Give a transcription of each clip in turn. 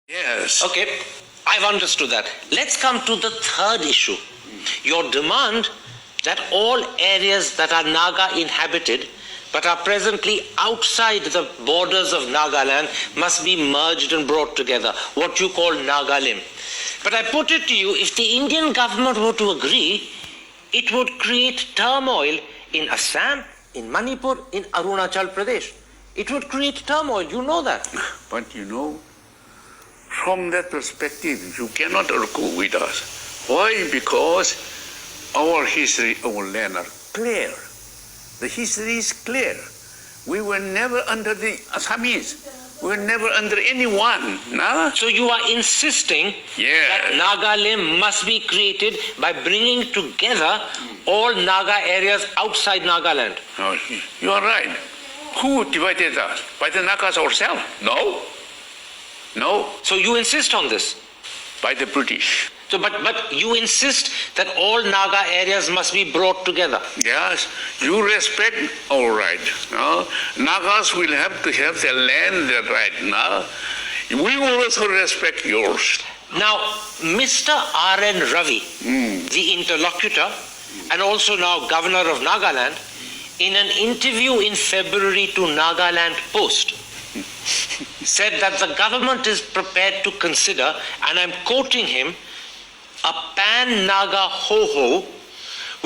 Yes. Okay, I've understood that. Let's come to the third issue. Your demand that all areas that are Naga inhabited but are presently outside the borders of Nagaland must be merged and brought together, what you call Nagalim. But I put it to you, if the Indian government were to agree, it would create turmoil in Assam, in Manipur, in Arunachal Pradesh. It would create turmoil, you know that. But you know, from that perspective, you cannot argue with us. Why? Because our history, our land are clear. The history is clear. We were never under the Assamese. We were never under anyone. No? So you are insisting that Nagalim must be created by bringing together all Naga areas outside Nagaland. No, you are right. Who divided us? By the Nagas ourselves? No. No. So you insist on this? By the British. So, but you insist that all Naga areas must be brought together. Yes, you respect our right. No? Nagas will have to have their land, their right. No? We will also respect yours. Now, Mr. R.N. Ravi, the interlocutor, and also now Governor of Nagaland, in an interview in February to Nagaland Post, said that the government is prepared to consider, and I'm quoting him, a pan-Naga ho-ho,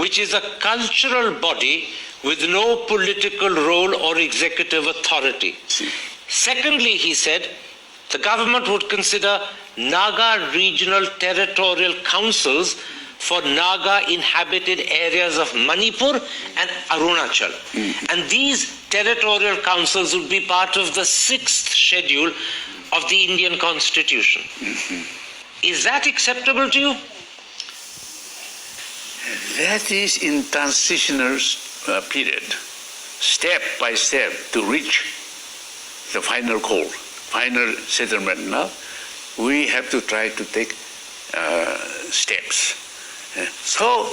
which is a cultural body with no political role or executive authority. Secondly, he said, the government would consider Naga regional territorial councils for Naga inhabited areas of Manipur and Arunachal. And these territorial councils would be part of the 6th schedule of the Indian Constitution. Is that acceptable to you? That is in transitional period, step by step to reach the final goal, final settlement. Now, we have to try to take steps. So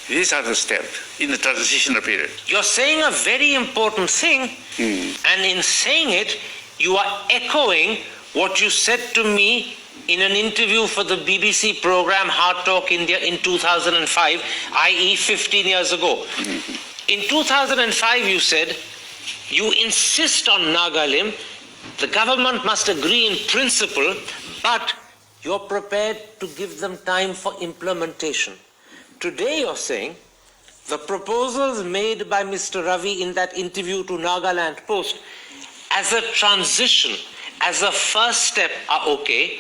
these are the steps in the transitional period. You're saying a very important thing, and in saying it, you are echoing what you said to me in an interview for the BBC program Hard Talk India in 2005, i.e. 15 years ago. In 2005, you said, you insist on Nagalim, the government must agree in principle, but you're prepared to give them time for implementation. Today you're saying, the proposals made by Mr. Ravi in that interview to Nagaland Post as a transition, as a first step are okay,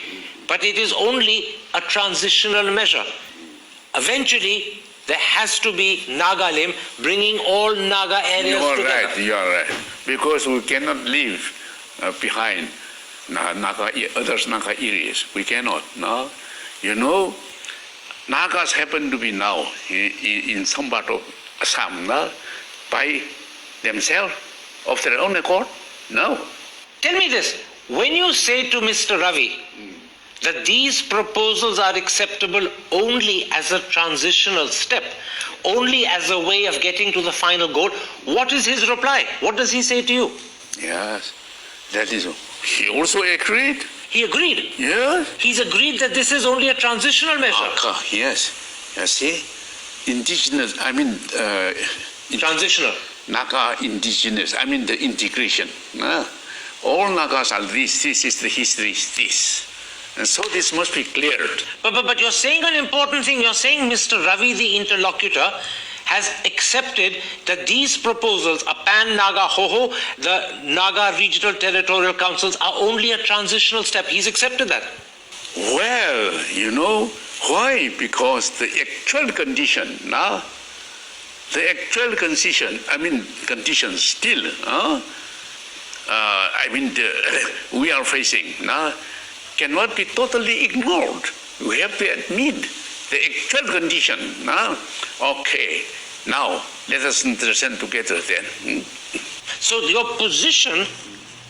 but it is only a transitional measure. Eventually, there has to be Nagalim bringing all Naga areas together. You are right. Because we cannot leave behind other Naga areas. We cannot. No? You know, Nagas happen to be now in some part of Assam, no? By themselves, of their own accord? No. Tell me this, when you say to Mr. Ravi that these proposals are acceptable only as a transitional step, only as a way of getting to the final goal, what is his reply? What does he say to you? Yes, that is, he also agreed. He agreed? Yes. He's agreed that this is only a transitional measure. Yes. You see, indigenous, transitional. Naga indigenous, the integration. All Nagas are this is the history, is this. And so this must be cleared. But you're saying an important thing. You're saying Mr. Ravi, the interlocutor, has accepted that these proposals, a pan-Naga ho-ho, the Naga regional territorial councils, are only a transitional step. He's accepted that. Well, you know, why? Because the actual condition, conditions still, we are facing, cannot be totally ignored. We have to admit the actual condition. Okay, now let us understand together then. So your position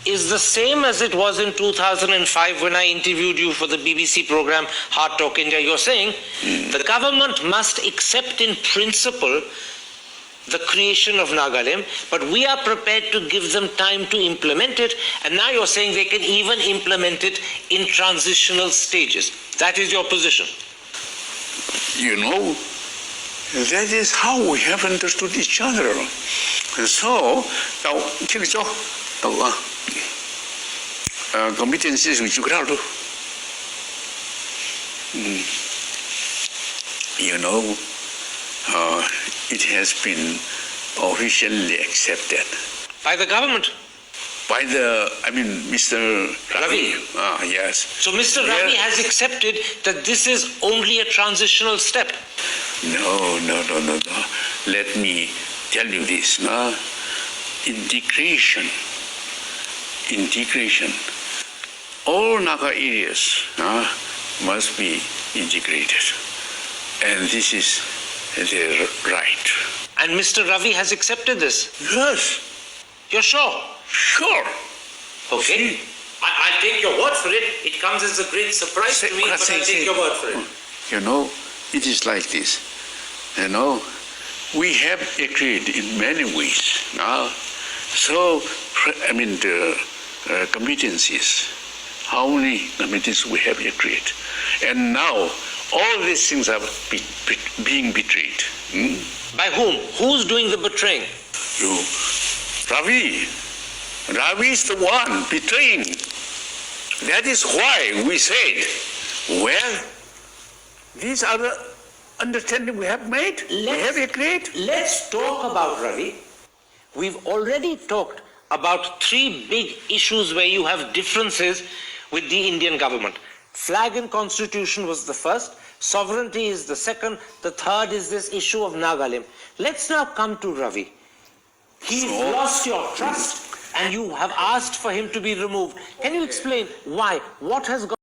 is the same as it was in 2005 when I interviewed you for the BBC program Hard Talk India. You're saying the government must accept in principle the creation of Nagaland, but we are prepared to give them time to implement it, and now you're saying they can even implement it in transitional stages. That is your position. You know, that is how we have understood each other. So, now,听着，competencies which you got to. You know, it has been officially accepted By the government. by Mr. Ravi. Yes. So Mr. Ravi has accepted that this is only a transitional step. No. Let me tell you this. Integration. All Naga areas must be integrated. And this is their right. And Mr. Ravi has accepted this. Yes. You're sure? Sure. Okay. I'll take your word for it. It comes as a great surprise to me, but I'll take your word for it. You know, it is like this. You know, we have agreed in many ways. So, the competencies, how many competencies we have agreed. And now, all these things are being betrayed. By whom? Who's doing the betraying? You. Ravi. Ravi is the one betraying. That is why we said, well, these are the understanding we have made. We have agreed. Let's talk about Ravi. We've already talked about three big issues where you have differences with the Indian government. Flag and constitution was the first, sovereignty is the second, the third is this issue of Nagaland. Let's now come to Ravi. He's lost your trust and you have asked for him to be removed. Can you explain why? What has gone